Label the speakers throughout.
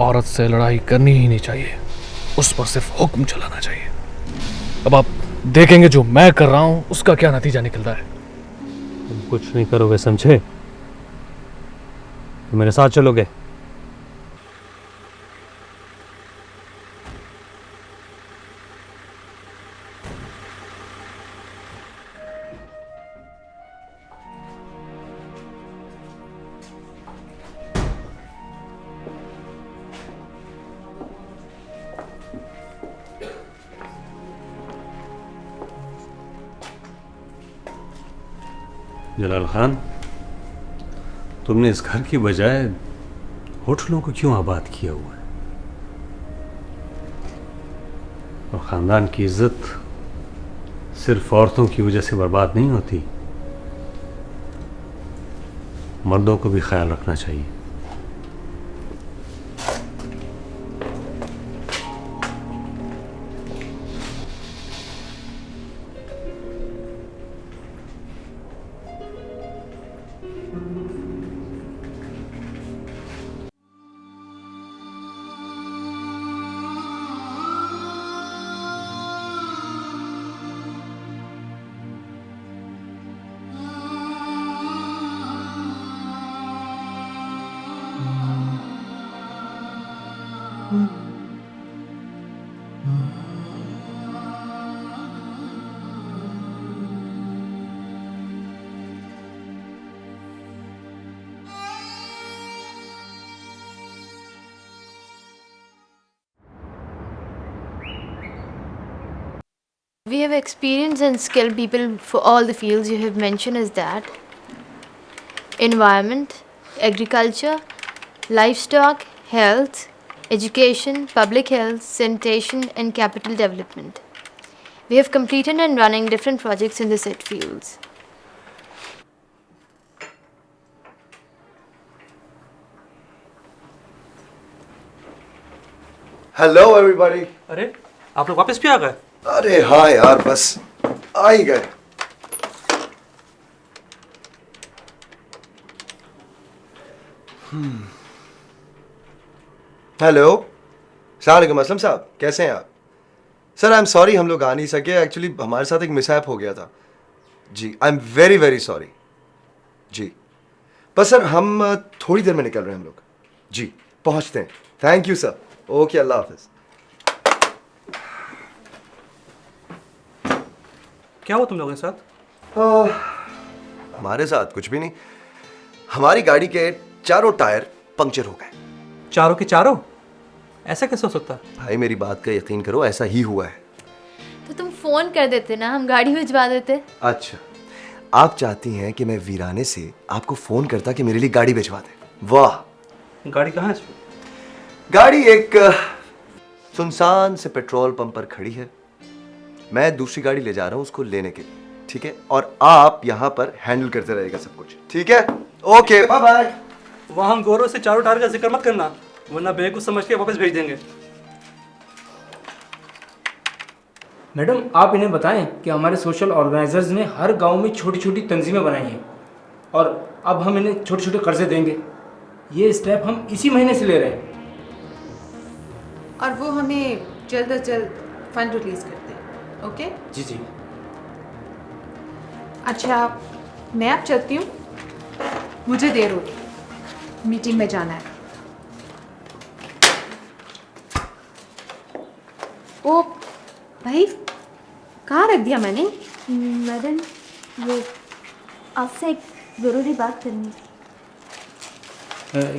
Speaker 1: औरत से लड़ाई करनी ही नहीं चाहिए, उस पर सिर्फ हुक्म चलाना चाहिए। अब आप देखेंगे जो मैं कर रहा हूं उसका क्या नतीजा निकलता है।
Speaker 2: तुम कुछ नहीं करोगे, समझे? तुम मेरे साथ चलोगे। जलाल खान, तुमने इस घर की बजाय होटलों को क्यों आबाद किया हुआ है? और खानदान की इज्जत सिर्फ औरतों की वजह से बर्बाद नहीं होती, मर्दों को भी ख्याल रखना चाहिए।
Speaker 3: We have experienced and skilled people for all the fields you have mentioned as that environment, agriculture, livestock, health, education, public health, sanitation and capital development. We have completed and running different projects in the said fields.
Speaker 4: Hello everybody.
Speaker 5: अरे आप लोग वापस भी आ गए?
Speaker 4: अरे हाँ यार, बस आ ही गए। हेलो, सलाम असलम साहब, कैसे हैं आप? सर आई एम सॉरी, हम लोग आ नहीं सके। एक्चुअली हमारे साथ एक मिसहैप हो गया था जी। I am very very sorry जी। बस सर हम थोड़ी देर में निकल रहे हैं हम लोग जी, पहुंचते हैं। Thank you sir. ओके, अल्लाह हाफिज।
Speaker 5: क्या हुआ तुम लोगों के साथ?
Speaker 4: हमारे साथ कुछ भी नहीं। हमारी गाड़ी के चारों टायर पंक्चर हो गए।
Speaker 5: चारों के चारों? ऐसा कैसे हो सकता?
Speaker 4: भाई मेरी बात का यकीन करो, ऐसा ही हुआ है।
Speaker 3: तो तुम फोन कर देते ना, हम गाड़ी भिजवा देते।
Speaker 4: अच्छा, आप चाहती हैं कि मैं वीराने से आपको फोन करता कि मेरे लिए गाड़ी भिजवा दे? वाह।
Speaker 5: गाड़ी कहाँ है?
Speaker 4: गाड़ी एक सुनसान से पेट्रोल पंप पर खड़ी है। मैं दूसरी गाड़ी ले जा रहा हूं उसको लेने के लिए, ठीक है? और आप यहां पर हैंडल करते रहेगा सब कुछ, ठीक है? Okay, bye bye.
Speaker 5: वहां गौरव से चारों टायर का जिक्र मत करना, वरना बेवकूफ समझ के वापस भेज देंगे।
Speaker 6: मैडम, आप इन्हें बताएं कि हमारे सोशल ऑर्गेनाइजर्स ने हर गांव में छोटी छोटी तंजीमें बनाई हैं और अब हम इन्हें छोटे छोटे कर्जे देंगे। ये स्टेप हम इसी महीने से ले रहे हैं
Speaker 7: और वो हमें जल्द अज जल्द फंड रिलीज करते हैं। ओके
Speaker 6: जी जी।
Speaker 7: अच्छा, मैं अब चलती हूँ, मुझे देर होगी, मीटिंग में जाना है। ओ भाई, कहाँ रख दिया मैंने?
Speaker 8: मैडम, वो आपसे एक ज़रूरी बात करनी थी।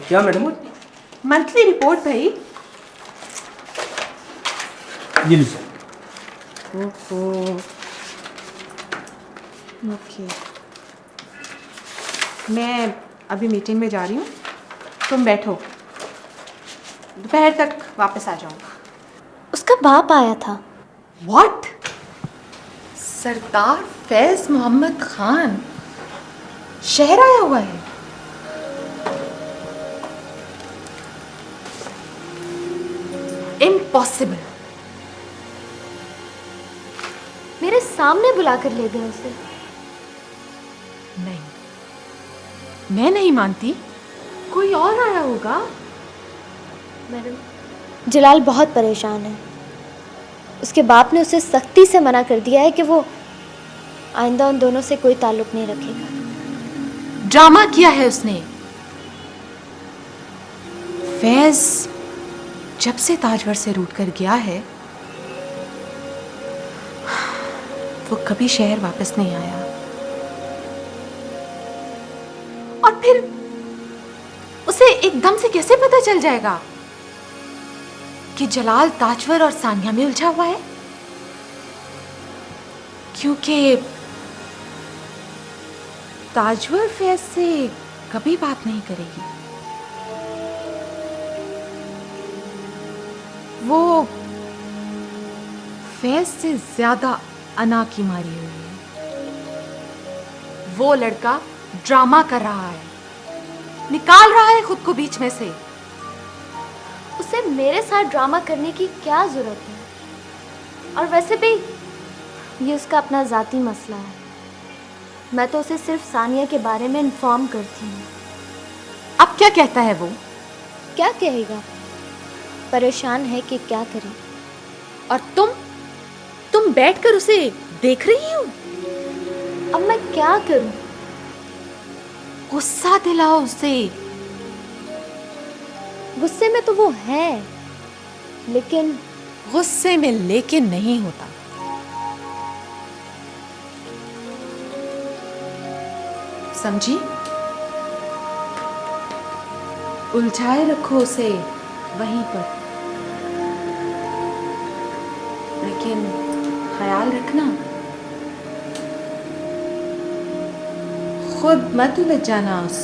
Speaker 6: क्या मैडम?
Speaker 7: मंथली रिपोर्ट भाई।
Speaker 6: ये लीजिए।
Speaker 7: ओहो, ओके। मैं अभी मीटिंग में जा रही हूँ, तुम बैठो, दोपहर तक वापस आ जाऊँगा।
Speaker 8: उसका बाप आया था।
Speaker 7: व्हाट? सरदार फैज मोहम्मद खान शहर आया हुआ है? इम्पॉसिबल।
Speaker 8: मेरे सामने बुला कर ले गए उसे।
Speaker 7: नहीं, मैं नहीं मानती, कोई और आया होगा।
Speaker 8: मैडम, जलाल बहुत परेशान है। उसके बाप ने उसे सख्ती से मना कर दिया है कि वो आइंदा उन दोनों से कोई ताल्लुक नहीं रखेगा।
Speaker 7: ड्रामा किया है उसने। फैज जब से ताजवर से रूठ कर गया है, वो कभी शहर वापस नहीं आया। और फिर उसे एकदम से कैसे पता चल जाएगा कि जलाल ताजवर और सानिया में उलझा हुआ है? क्योंकि ताजवर फैज से कभी बात नहीं करेगी। वो फैज से ज्यादा अना की मारी हुई है। वो लड़का ड्रामा कर रहा है, निकाल रहा है खुद को बीच में से।
Speaker 8: उसे मेरे साथ ड्रामा करने की क्या जरूरत है? और वैसे भी ये उसका अपना ज़ाती मसला है। मैं तो उसे सिर्फ सानिया के बारे में इन्फॉर्म करती हूँ।
Speaker 7: अब क्या कहता है वो?
Speaker 8: क्या कहेगा? परेशान है कि क्या करे।
Speaker 7: और तुम बैठकर उसे देख रही हो?
Speaker 8: अब मैं क्या करूँ?
Speaker 7: गुस्सा दिलाओ उसे।
Speaker 8: गुस्से में तो वो है, लेकिन
Speaker 7: गुस्से में लेकिन नहीं होता। समझी? उलझाए रखो उसे वहीं पर, लेकिन ख्याल रखना खुद मत उलझ जाना उस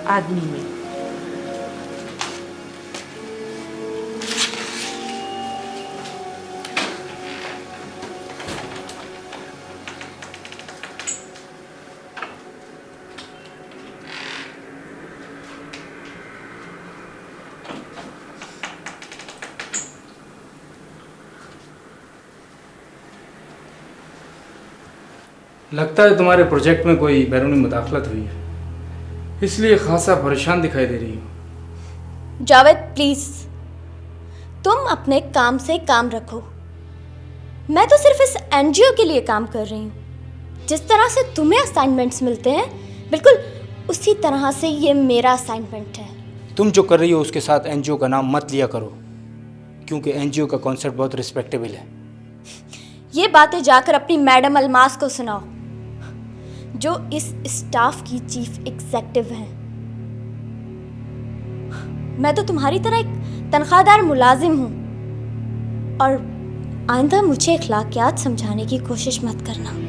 Speaker 7: आदमी में।
Speaker 6: लगता है तुम्हारे प्रोजेक्ट में कोई बैरूनी मुदाखलत हुई है, इसलिए खासा परेशान दिखाई दे रही हो।
Speaker 8: जावेद प्लीज, तुम अपने काम से काम रखो। मैं तो सिर्फ इस एनजीओ के लिए काम कर रही हूँ। जिस तरह से तुम्हें असाइनमेंट्स मिलते हैं, बिल्कुल उसी तरह से ये मेरा असाइनमेंट है।
Speaker 6: तुम जो कर रही हो उसके साथ एनजीओ का नाम मत लिया करो, क्योंकि एनजीओ का कॉन्सेप्ट बहुत रिस्पेक्टेबल है।
Speaker 8: ये बातें जाकर अपनी मैडम अलमास को सुनाओ, जो इस स्टाफ की चीफ एग्जेक्टिव है। मैं तो तुम्हारी तरह एक तनख्वाहदार मुलाजिम हूं, और आइंदा मुझे अखलाकियात समझाने की कोशिश मत करना।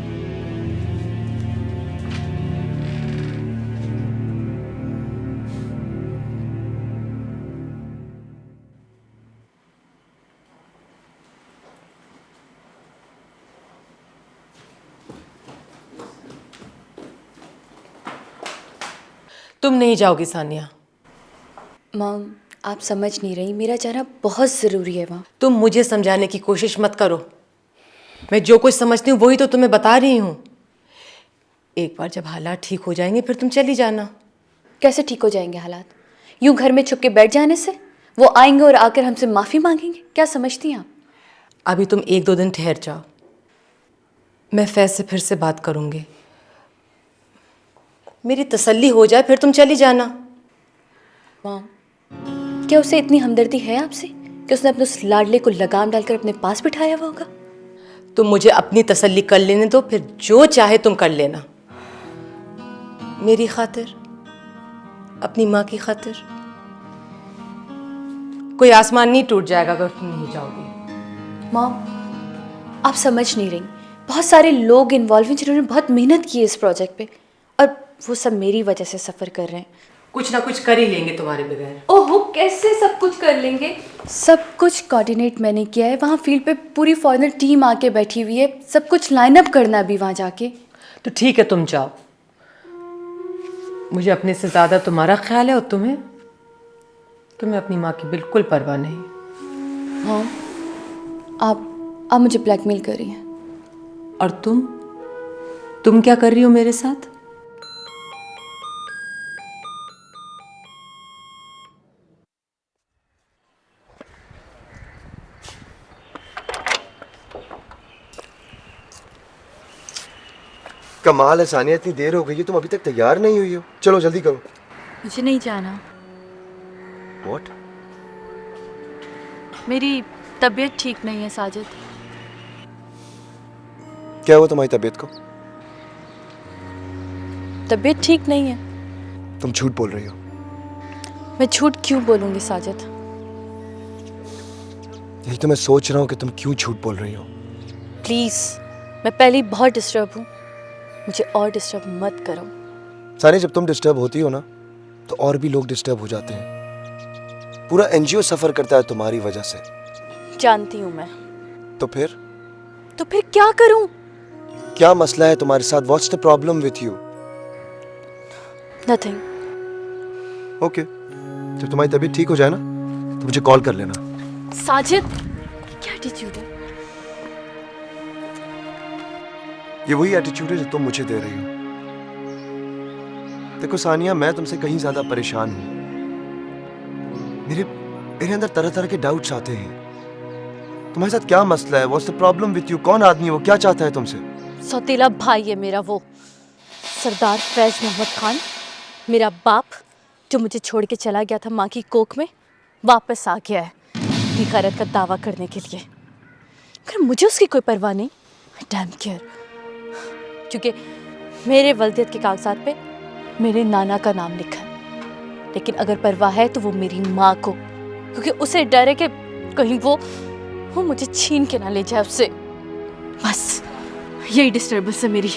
Speaker 9: तुम नहीं जाओगी सानिया?
Speaker 10: मॉम, आप समझ नहीं रही, मेरा जाना बहुत ज़रूरी है वहाँ।
Speaker 9: तुम मुझे समझाने की कोशिश मत करो। मैं जो कुछ समझती हूँ वही तो तुम्हें बता रही हूँ। एक बार जब हालात ठीक हो जाएंगे फिर तुम चली जाना।
Speaker 10: कैसे ठीक हो जाएंगे हालात? यूँ घर में छुप के बैठ जाने से? वो आएंगे और आकर हमसे माफ़ी मांगेंगे? क्या समझती हैं आप?
Speaker 9: अभी तुम 1-2 दिन ठहर जाओ, मैं फैज से फिर से बात करूँगी। मेरी तसल्ली हो जाए फिर तुम चली जाना।
Speaker 10: मॉम, क्या उसे इतनी हमदर्दी है आपसे कि उसने अपने उस लाडले को लगाम डालकर अपने पास बिठाया हुआ होगा?
Speaker 9: तुम मुझे अपनी तसल्ली कर लेने दो, फिर जो चाहे तुम कर लेना। मेरी खातिर, अपनी माँ की खातिर कोई आसमान नहीं टूट जाएगा अगर तुम नहीं जाओगी।
Speaker 10: मॉम, आप समझ नहीं रही, बहुत सारे लोग इन्वॉल्व हैं जिन्होंने बहुत मेहनत की है इस प्रोजेक्ट पे, और वो सब मेरी वजह से सफ़र कर रहे हैं।
Speaker 9: कुछ ना कुछ कर ही लेंगे तुम्हारे बगैर।
Speaker 10: ओहो, कैसे सब कुछ कर लेंगे? सब कुछ कोऑर्डिनेट मैंने किया है। वहाँ फील्ड पे पूरी फॉरेनर टीम आके बैठी हुई है, सब कुछ लाइन अप करना अभी वहाँ जाके।
Speaker 9: तो ठीक है, तुम जाओ। मुझे अपने से ज़्यादा तुम्हारा ख्याल है, और तुम्हें अपनी माँ की बिल्कुल परवाह नहीं।
Speaker 10: हाँ, आप मुझे ब्लैकमेल कर रही हैं।
Speaker 9: और तुम क्या कर रही हो मेरे साथ?
Speaker 4: कमाल है सानिया, इतनी देर हो गई है, तुम अभी तक तैयार नहीं हुई हो। चलो जल्दी करो।
Speaker 10: मुझे नहीं जाना।
Speaker 4: What?
Speaker 10: मेरी तबीयत ठीक नहीं है साजिद।
Speaker 4: क्या हुआ तुम्हारी तबीयत को?
Speaker 10: तबीयत ठीक नहीं है।
Speaker 4: तुम झूठ बोल रही हो।
Speaker 10: मैं झूठ क्यों बोलूंगी साजिद?
Speaker 4: यही तो मैं सोच रहा हूँ कि तुम क्यों झूठ बोल रही हो।
Speaker 10: प्लीज, मैं पहले ही बहुत डिस्टर्ब हूँ, मुझे और डिस्टर्ब मत करो।
Speaker 4: सानिया, जब तुम डिस्टर्ब होती हो ना तो और भी लोग डिस्टर्ब हो जाते हैं। पूरा एनजीओ सफर करता है तुम्हारी वजह से।
Speaker 10: जानती हूँ मैं।
Speaker 4: तो फिर
Speaker 10: क्या करूँ?
Speaker 4: क्या मसला है तुम्हारे साथ? What's the problem with you?
Speaker 10: Nothing.
Speaker 4: Okay, जब तुम्हारी तबीयत ठीक हो जाए ना तो मुझे कॉल कर लेना।
Speaker 10: साजिद, क्या एटीट्यूड है?
Speaker 4: ये वही एटीट्यूड है जो तुम मुझे दे रही हो। देखो सानिया, मैं तुमसे कहीं ज्यादा परेशान हूं। मेरे अंदर तरह तरह के डाउट्स आते हैं। तुम्हारे साथ क्या मसला है? What's the problem with you? कौन आदमी है वो? क्या चाहता है तुमसे?
Speaker 10: सौतेला भाई है मेरा वो, सरदार फैज मोहम्मद खान, मेरा बाप, जो मुझे छोड़ के चला गया था माँ की कोख में, वापस आ गया है अपनी खैरत का दावा करने के लिए। अगर मुझे उसकी कोई परवाह नहीं, आई डैम केयर, क्योंकि मेरे वल्दियत के कागजात पे मेरे नाना का नाम लिखा है। लेकिन अगर परवाह है तो वो मेरी माँ को, क्योंकि उसे डर है कि कहीं वो मुझे छीन के ना ले जाए उससे। बस यही डिस्टर्बेंस है मेरी।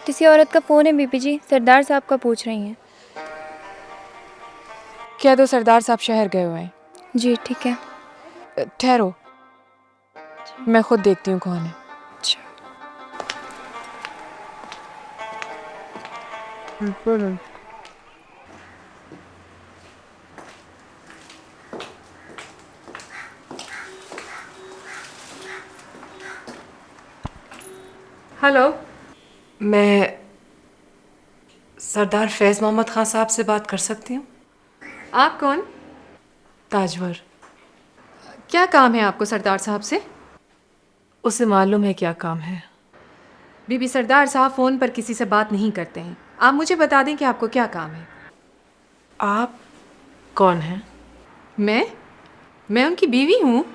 Speaker 11: किसी औरत का फ़ोन है बीबी जी, सरदार साहब का पूछ रही हैं।
Speaker 7: क्या तो सरदार साहब शहर गए हुए हैं?
Speaker 11: जी ठीक है।
Speaker 7: ठहरो, मैं खुद देखती हूँ कौन है।
Speaker 12: हेलो, मैं सरदार फैज़ मोहम्मद खान साहब से बात कर सकती हूँ?
Speaker 7: आप कौन?
Speaker 12: ताजवर।
Speaker 7: क्या काम है आपको सरदार साहब से?
Speaker 12: उसे मालूम है क्या काम है।
Speaker 7: बीबी, सरदार साहब फ़ोन पर किसी से बात नहीं करते हैं। आप मुझे बता दें कि आपको क्या काम है।
Speaker 12: आप कौन हैं?
Speaker 7: मैं उनकी बीवी हूँ।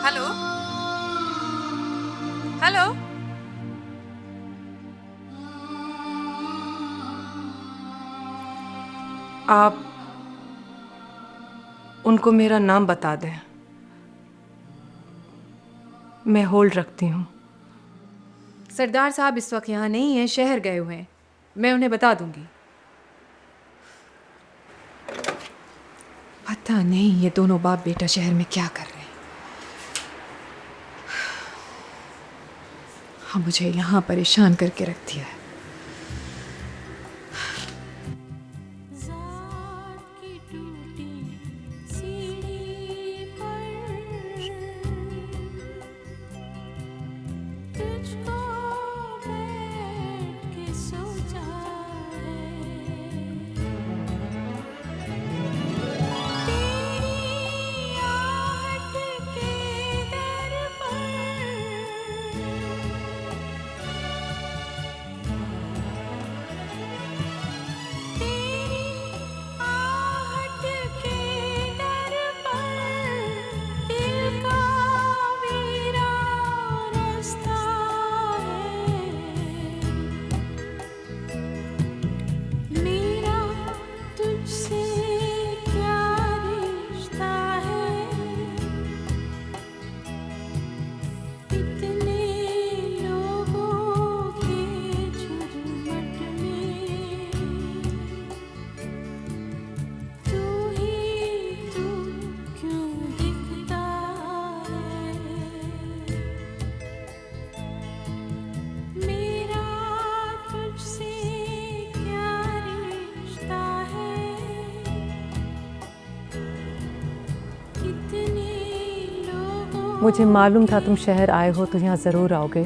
Speaker 7: हेलो हेलो,
Speaker 12: आप उनको मेरा नाम बता दें, मैं होल्ड रखती हूँ।
Speaker 7: सरदार साहब इस वक्त यहाँ नहीं हैं, शहर गए हुए हैं। मैं उन्हें बता दूंगी। पता नहीं ये दोनों बाप बेटा शहर में क्या कर रहे हैं। हाँ, मुझे यहाँ परेशान करके रख दिया है।
Speaker 12: मुझे मालूम था तुम शहर आए हो तो यहाँ ज़रूर आओगे।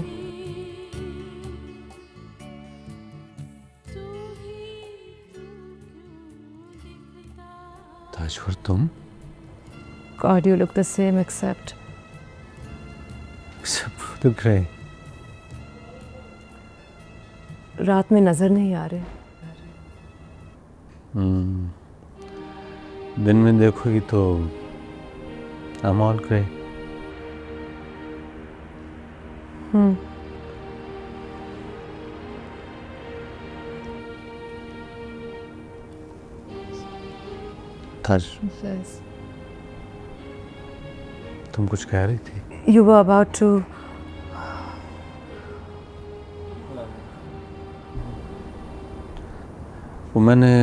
Speaker 2: ताजवर, तुम?
Speaker 12: God, you look the same except
Speaker 2: तो ग्रे।
Speaker 12: रात में नज़र नहीं आ रहे।
Speaker 2: दिन में देखोगी तो I'm all grey। ताज, तुम कुछ कह रही थी?
Speaker 12: You were about to
Speaker 2: वो मैंने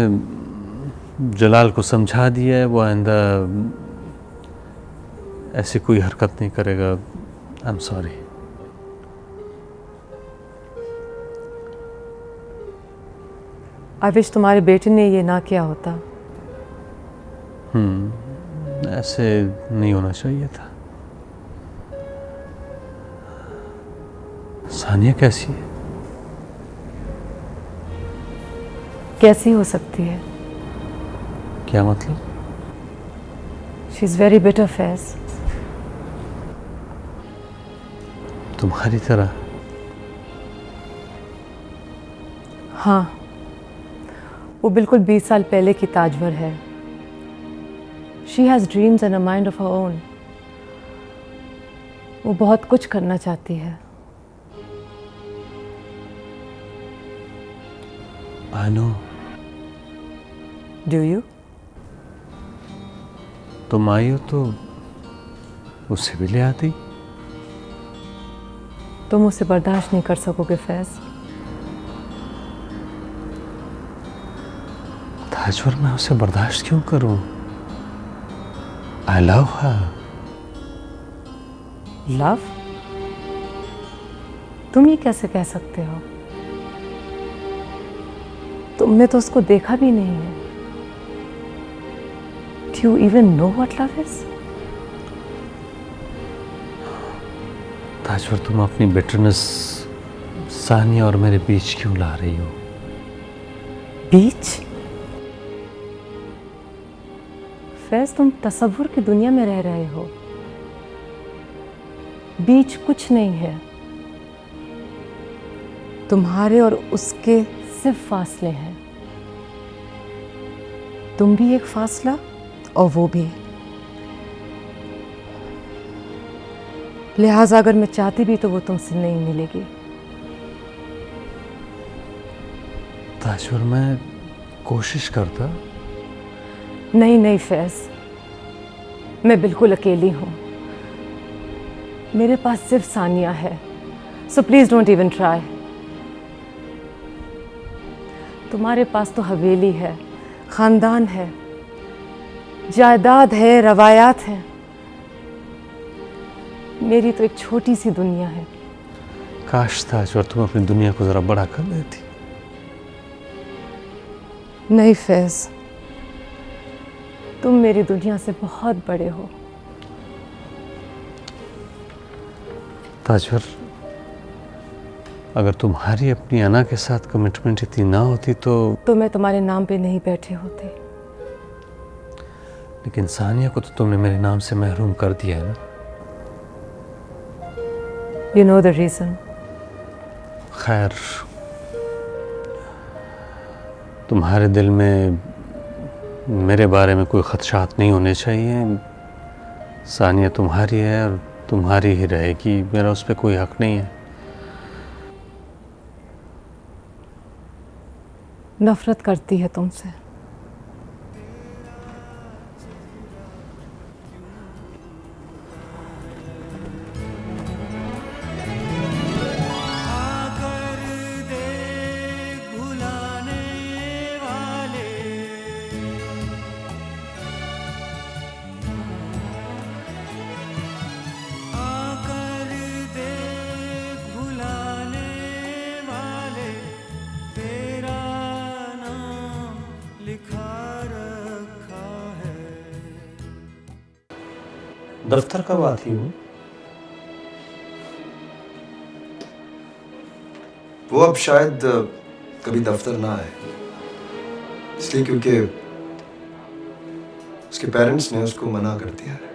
Speaker 2: जलाल को समझा दिया है, वो आइंदा ऐसी कोई हरकत नहीं करेगा। I am sorry.
Speaker 12: I wish तुम्हारे बेटे ने ये ना किया होता।
Speaker 2: ऐसे नहीं होना चाहिए था। सानिया कैसी है?
Speaker 12: कैसी हो सकती है?
Speaker 2: क्या मतलब?
Speaker 12: She is very bitter face.
Speaker 2: तुम्हारी तरह?
Speaker 12: हाँ, वो बिल्कुल 20 साल पहले की ताजवर है। She has dreams and a mind of her own. वो बहुत कुछ करना चाहती है।
Speaker 2: I know।
Speaker 12: Do you?
Speaker 2: तुम आई हो तो उसे भी ले आती।
Speaker 12: तुम उसे बर्दाश्त नहीं कर सकोगे फैज।
Speaker 2: ताजवर, मैं उसे बर्दाश्त क्यों करूं? I love her।
Speaker 12: लव? तुम ये कैसे कह सकते हो? तुमने तो उसको देखा भी नहीं है। Do you even know what love is?
Speaker 2: ताजवर, तुम अपनी बिटरनेस सानिया और मेरे बीच क्यों ला रही हो?
Speaker 12: बीच? फैज, तुम तसव्वुर की दुनिया में रह रहे हो। बीच कुछ नहीं है। तुम्हारे और उसके सिर्फ फासले हैं। तुम भी एक फासला और वो भी। लिहाजा अगर मैं चाहती भी तो वो तुमसे नहीं मिलेगी।
Speaker 2: ताजवर, मैं कोशिश करता।
Speaker 12: नहीं नहीं फैज, मैं बिल्कुल अकेली हूँ। मेरे पास सिर्फ सानिया है। So please don't even try. तुम्हारे पास तो हवेली है, खानदान है, जायदाद है, रवायात हैं। मेरी तो एक छोटी सी दुनिया है।
Speaker 2: काश ताजवर, तुम अपनी दुनिया को जरा बड़ा कर देती।
Speaker 12: नहीं फैज, तुम मेरी दुनिया से बहुत बड़े हो।
Speaker 2: ताजवर, अगर तुम्हारी अपनी अना के साथ कमिटमेंट इतनी ना होती तो
Speaker 12: मैं तुम्हारे नाम पे नहीं बैठी होती।
Speaker 2: लेकिन सानिया को तो तुमने मेरे नाम से महरूम कर दिया है ना।
Speaker 12: You know the reason।
Speaker 2: खैर, तुम्हारे दिल में मेरे बारे में कोई खदशात नहीं होने चाहिए। सानिया तुम्हारी है और तुम्हारी ही रहेगी। मेरा उस पर कोई हक नहीं है।
Speaker 12: नफरत करती है तुमसे।
Speaker 2: दफ्तर कब आती हो?
Speaker 4: वो अब शायद कभी दफ्तर ना आए, इसलिए क्योंकि उसके पेरेंट्स ने उसको मना कर दिया है।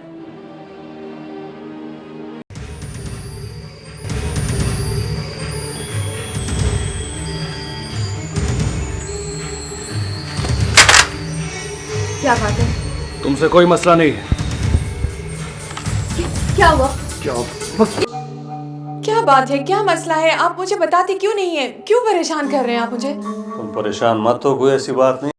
Speaker 7: क्या बात है?
Speaker 1: तुमसे कोई मसला नहीं है।
Speaker 7: क्या हुआ?
Speaker 13: क्या बात है, क्या मसला है? आप मुझे बताते क्यों नहीं है? क्यों परेशान कर रहे हैं आप मुझे?
Speaker 2: तुम परेशान मत हो, कोई ऐसी बात नहीं।